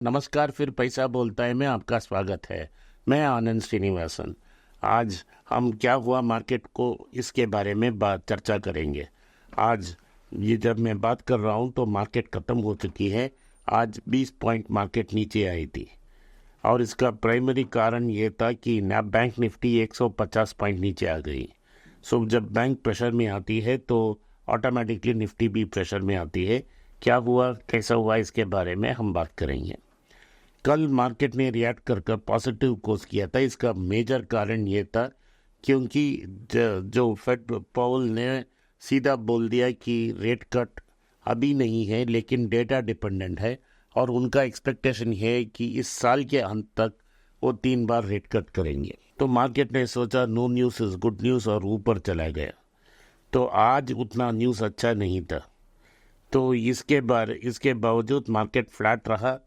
नमस्कार, फिर पैसा बोलता है में आपका स्वागत है। मैं आनंद श्रीनिवासन। आज हम क्या हुआ मार्केट को इसके बारे में चर्चा करेंगे। आज ये जब मैं बात कर रहा हूँ तो मार्केट ख़त्म हो चुकी है। आज 20 पॉइंट मार्केट नीचे आई थी और इसका प्राइमरी कारण ये था कि बैंक निफ्टी 150 पॉइंट नीचे आ गई। सो जब बैंक प्रेशर में आती है तो ऑटोमेटिकली निफ्टी भी प्रेशर में आती है। क्या हुआ, कैसा हुआ, इसके बारे में हम बात करेंगे। कल मार्केट ने रिएक्ट कर पॉजिटिव कोर्स किया था। इसका मेजर कारण ये था क्योंकि जो फेड पावेल ने सीधा बोल दिया कि रेट कट अभी नहीं है लेकिन डेटा डिपेंडेंट है और उनका एक्सपेक्टेशन है कि इस साल के अंत तक वो 3 बार रेट कट करेंगे। तो मार्केट ने सोचा no news is good news और ऊपर चला गया। तो आज उतना न्यूज़ अच्छा नहीं था, तो इसके बावजूद मार्केट फ्लैट रहा,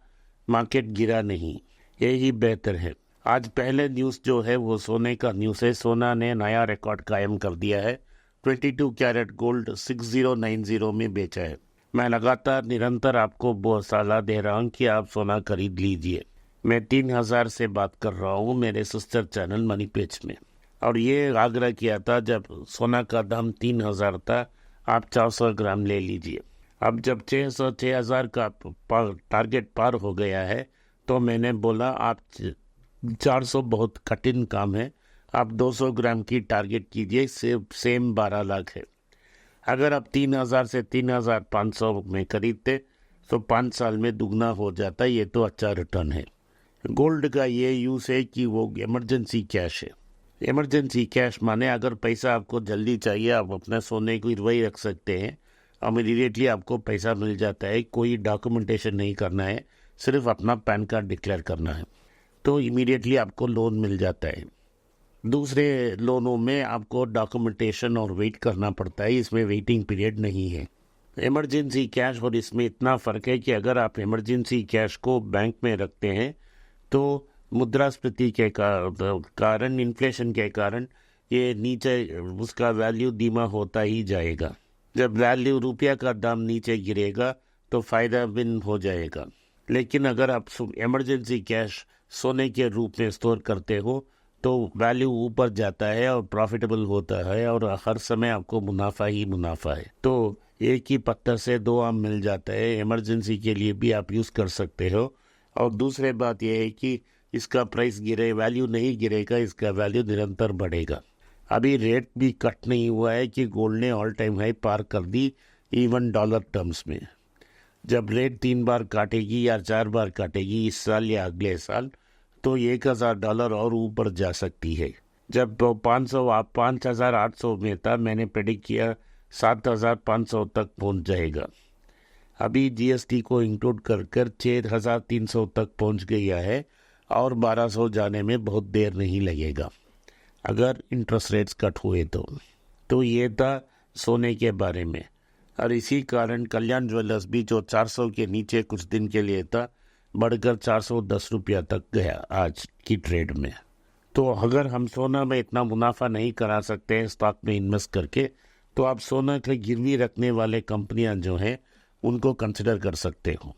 मार्केट गिरा नहीं। यही बेहतर है। आज पहले न्यूज़ जो है वो सोने का न्यूज़ है। सोना ने नया रिकॉर्ड कायम कर दिया है। 22 कैरेट गोल्ड 6090 में बेचा है। मैं लगातार निरंतर आपको बहुत सलाह दे रहा हूँ कि आप सोना खरीद लीजिए। मैं 3000 से बात कर रहा हूँ मेरे सिस्टर चैनल मनी पेज में, और ये आग्रह किया था जब सोना का दाम 3000 था, आप 400 ग्राम ले लीजिए। अब जब 6000 का टारगेट पार हो गया है तो मैंने बोला आप 400 बहुत कठिन काम है, आप 200 ग्राम की टारगेट कीजिए। सेम 12 लाख है। अगर आप 3000 से 3500 में खरीदते तो 5 साल में दुगना हो जाता। ये तो अच्छा रिटर्न है। गोल्ड का ये यूज़ है कि वो इमरजेंसी कैश है। इमरजेंसी कैश माने अगर पैसा आपको जल्दी चाहिए, आप अपने सोने को गिरवी रख सकते हैं, इमीडिएटली आपको पैसा मिल जाता है। कोई डॉक्यूमेंटेशन नहीं करना है, सिर्फ अपना पैन कार्ड डिक्लेयर करना है तो इमीडिएटली आपको लोन मिल जाता है। दूसरे लोनों में आपको डॉक्यूमेंटेशन और वेट करना पड़ता है, इसमें वेटिंग पीरियड नहीं है। इमरजेंसी कैश और इसमें इतना फ़र्क है कि अगर आप इमरजेंसी कैश को बैंक में रखते हैं तो मुद्रास्फीति के कारण, इन्फ्लेशन के कारण ये नीचे उसका वैल्यू धीमा होता ही जाएगा। जब वैल्यू रुपया का दाम नीचे गिरेगा तो फ़ायदा विन हो जाएगा। लेकिन अगर आप इमरजेंसी कैश सोने के रूप में स्टोर करते हो तो वैल्यू ऊपर जाता है और प्रॉफिटेबल होता है और हर समय आपको मुनाफा ही मुनाफा है। तो एक ही पत्थर से 2 आम मिल जाता है। इमरजेंसी के लिए भी आप यूज़ कर सकते हो। और दूसरी बात यह है कि इसका प्राइस गिरे, वैल्यू नहीं गिरेगा, इसका वैल्यू निरंतर बढ़ेगा। अभी रेट भी कट नहीं हुआ है कि गोल्ड ने ऑल टाइम हाई पार कर दी इवन डॉलर टर्म्स में। जब रेट 3 बार काटेगी या 4 बार काटेगी इस साल या अगले साल तो $1000 और ऊपर जा सकती है। जब 5800 में था, मैंने प्रेडिक्ट किया 7500 तक पहुंच जाएगा। अभी जीएसटी को इंक्लूड कर 6300 तक पहुंच गया है और 1200 जाने में बहुत देर नहीं लगेगा अगर इंटरेस्ट रेट्स कट हुए तो ये था सोने के बारे में। और इसी कारण कल्याण ज्वेलर्स भी जो 400 के नीचे कुछ दिन के लिए था, बढ़कर 410 रुपया तक गया आज की ट्रेड में। तो अगर हम सोना में इतना मुनाफा नहीं करा सकते हैं स्टॉक में इन्वेस्ट करके, तो आप सोना के गिरवी रखने वाले कंपनियां जो हैं उनको कंसिडर कर सकते हो।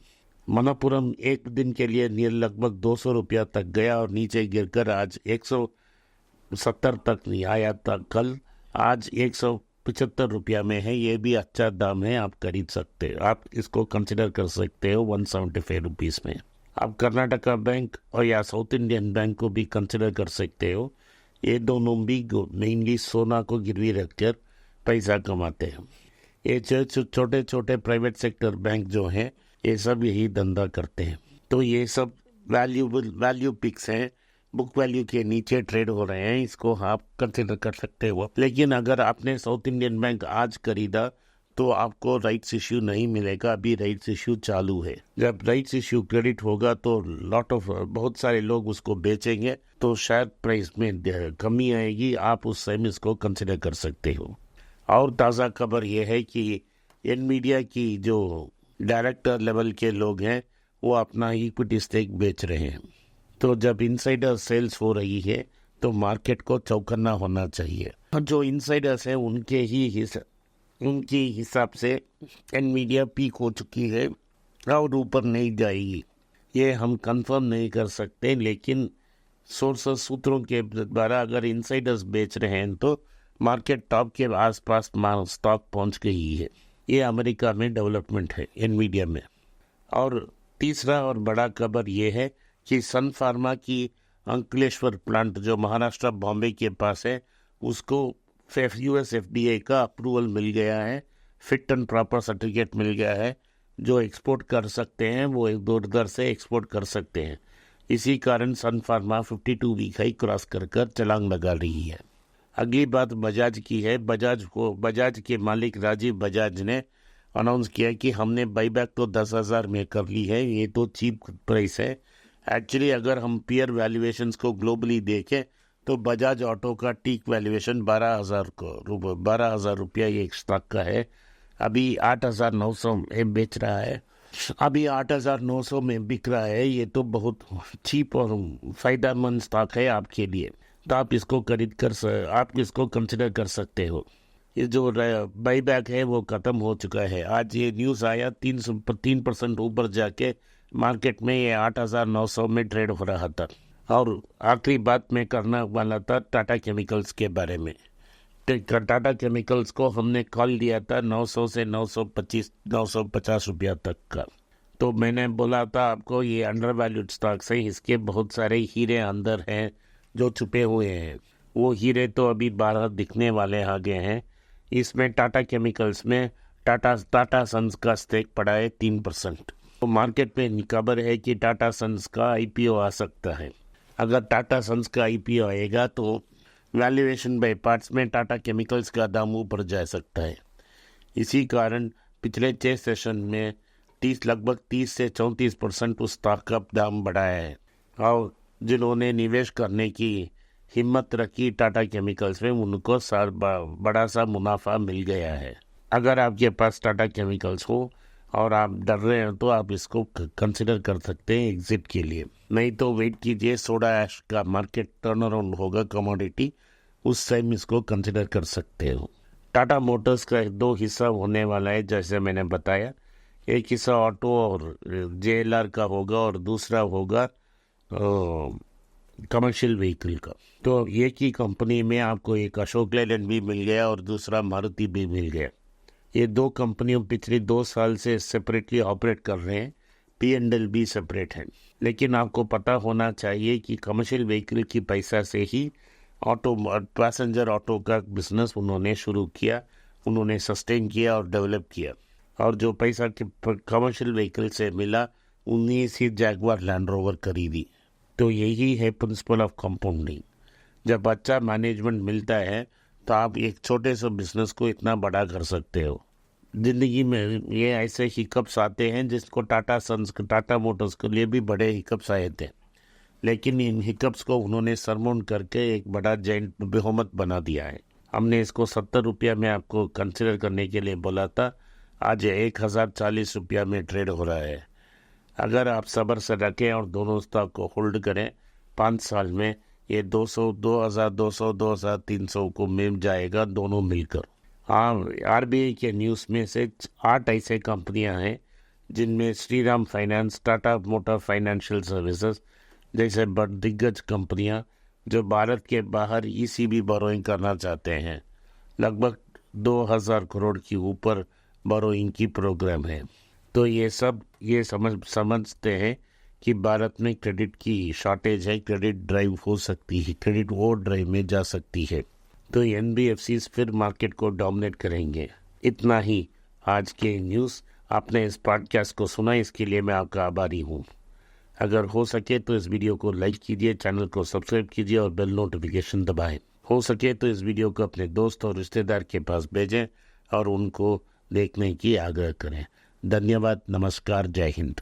मनप्पुरम एक दिन के लिए लगभग 200 रुपया तक गया और नीचे गिरकर आज 170 तक नहीं आया था कल, आज 175 रुपया में है। ये भी अच्छा दाम है, आप खरीद सकते हो। आप इसको कंसिडर कर सकते हो 175 रुपीज़ में। आप कर्नाटका बैंक और या साउथ इंडियन बैंक को भी कंसिडर कर सकते हो। ये दोनों भी मेनली सोना को गिरवी रखकर पैसा कमाते हैं। ये छोटे छोटे प्राइवेट सेक्टर बैंक जो हैं ये सब यही धंधा करते हैं। तो ये सब वैल्यू पिक्स हैं, बुक वैल्यू के नीचे ट्रेड हो रहे हैं, इसको आप कंसिडर कर सकते हो। लेकिन अगर आपने साउथ इंडियन बैंक आज खरीदा तो आपको राइट्स इश्यू नहीं मिलेगा। अभी राइट्स इश्यू चालू है। जब राइट्स इश्यू क्रेडिट होगा तो बहुत सारे लोग उसको बेचेंगे तो शायद प्राइस में कमी आएगी। आप उस समय इसको कंसिडर कर सकते हो। और ताज़ा खबर यह है कि एनवीडिया की जो डायरेक्टर लेवल के लोग हैं वो अपना इक्विटी स्टेक बेच रहे हैं। तो जब इनसाइडर सेल्स हो रही है तो मार्केट को चौकन्ना होना चाहिए। और जो इनसाइडर्स हैं उनकी हिसाब से एनवीडिया पीक हो चुकी है और ऊपर नहीं जाएगी। ये हम कंफर्म नहीं कर सकते, लेकिन सोर्सेस सूत्रों के द्वारा अगर इनसाइडर्स बेच रहे हैं तो मार्केट टॉप के आसपास स्टॉक पहुंच गई है। ये अमेरिका में डेवलपमेंट है एनवीडिया में। और तीसरा और बड़ा खबर ये है कि सन फार्मा की अंकलेश्वर प्लांट जो महाराष्ट्र बॉम्बे के पास है, उसको US FDA का अप्रूवल मिल गया है, फिट एंड प्रॉपर सर्टिफिकेट मिल गया है। जो एक्सपोर्ट कर सकते हैं वो एक दो दर से एक्सपोर्ट कर सकते हैं। इसी कारण सन फार्मा 52 वीक हाई क्रॉस कर छलांग लगा रही है। अगली बात बजाज की है। बजाज के मालिक राजीव बजाज ने अनाउंस किया कि हमने बाईबैक तो 10,000 में कर ली है। ये तो चीप प्राइस है। एक्चुअली अगर हम पीयर वैल्यूएशंस को ग्लोबली देखें तो बजाज ऑटो का टीक वैल्यूएशन 12,000 रुपया ये एक स्टॉक का है। अभी 8,900 में बेच रहा है, अभी 8,900 में बिक रहा है। ये तो बहुत चीप और फायदेमंद स्टॉक है आपके लिए, तो आप इसको आप इसको कंसिडर कर सकते हो। ये जो बाईबैक है वो ख़त्म हो चुका है। आज ये न्यूज़ आया 3% ऊपर जाके मार्केट में ये 8,900 में ट्रेड हो रहा था। और आखिरी बात मैं करना वाला था टाटा केमिकल्स के बारे में। टाटा केमिकल्स को हमने कॉल दिया था 900 से 950 रुपया तक का। तो मैंने बोला था आपको ये अंडर वैल्यूड स्टॉक्स है, इसके बहुत सारे हीरे अंदर हैं जो छुपे हुए हैं। वो हीरे तो अभी बाहर दिखने वाले आगे हैं। इसमें टाटा केमिकल्स में टाटा सन्स का स्टेक पड़ा है 3%। तो मार्केट में खबर है कि टाटा सन्स का IPO आ सकता है। अगर टाटा सन्स का IPO आएगा तो वैल्यूएशन बाय पार्ट्स में टाटा केमिकल्स का दाम ऊपर जा सकता है। इसी कारण पिछले 6 सेशन में लगभग 30 से 34% उस स्टॉक का दाम बढ़ाया है। और जिन्होंने निवेश करने की हिम्मत रखी टाटा केमिकल्स में, उनको बड़ा सा मुनाफा मिल गया है। अगर आपके पास टाटा केमिकल्स हो और आप डर रहे हैं तो आप इसको कंसिडर कर सकते हैं एग्जिट के लिए। नहीं तो वेट कीजिए, सोडा ऐश का मार्केट टर्न अराउंड होगा कमोडिटी, उस टाइम इसको कंसिडर कर सकते हो। टाटा मोटर्स का 2 हिस्सा होने वाला है जैसे मैंने बताया। एक हिस्सा ऑटो और JLR का होगा और दूसरा होगा कमर्शियल व्हीकल का। तो एक ही कंपनी में आपको एक अशोक लेलैंड भी मिल गया और दूसरा मारुति भी मिल गया। ये 2 कंपनियों पिछले 2 साल से सेपरेटली ऑपरेट कर रहे हैं। P&L भी सेपरेट है। लेकिन आपको पता होना चाहिए कि कमर्शियल व्हीकल की पैसा से ही पैसेंजर ऑटो का बिजनेस उन्होंने शुरू किया, उन्होंने सस्टेन किया और डेवलप किया। और जो पैसा कमर्शियल व्हीकल से मिला उन्हीं से जैगवार लैंड रोवर खरीदी। तो यही है प्रिंसिपल ऑफ कंपाउंडिंग। जब अच्छा मैनेजमेंट मिलता है तो आप एक छोटे से बिजनेस को इतना बड़ा कर सकते हो। जिंदगी में ये ऐसे हिकअप्स आते हैं जिसको टाटा मोटर्स के लिए भी बड़े हिकअप्स आए थे, लेकिन इन हिकअप्स को उन्होंने सरमाउंट करके एक बड़ा जैंट बहुमत बना दिया है। हमने इसको 70 रुपया में आपको कंसिडर करने के लिए बोला था। आज 1,040 रुपया में ट्रेड हो रहा है। अगर आप सब्र से रखें और दोनों स्टॉक को होल्ड करें, 5 साल में ये 2,200, 2,300 को मिल जाएगा दोनों मिलकर। हाँ, RBI के न्यूज़ में से 8 ऐसे कंपनियां हैं जिनमें Shriram finance, Tata motor financial services जैसे दिग्गज कंपनियां जो भारत के बाहर ECB बोरोइंग करना चाहते हैं। लगभग 2,000 करोड़ की ऊपर बोरोइंग की प्रोग्राम है। तो ये समझते हैं कि भारत में क्रेडिट की शॉर्टेज है, क्रेडिट ड्राइव हो सकती है, क्रेडिट ओवर ड्राइव में जा सकती है। तो NBFCs फिर मार्केट को डोमिनेट करेंगे। इतना ही आज के न्यूज़। आपने इस पॉडकास्ट को सुना, इसके लिए मैं आपका आभारी हूँ। अगर हो सके तो इस वीडियो को लाइक कीजिए, चैनल को सब्सक्राइब कीजिए और बेल नोटिफिकेशन दबाएं। हो सके तो इस वीडियो को अपने दोस्त और रिश्तेदार के पास भेजें और उनको देखने की आग्रह करें। धन्यवाद, नमस्कार, जय हिंद।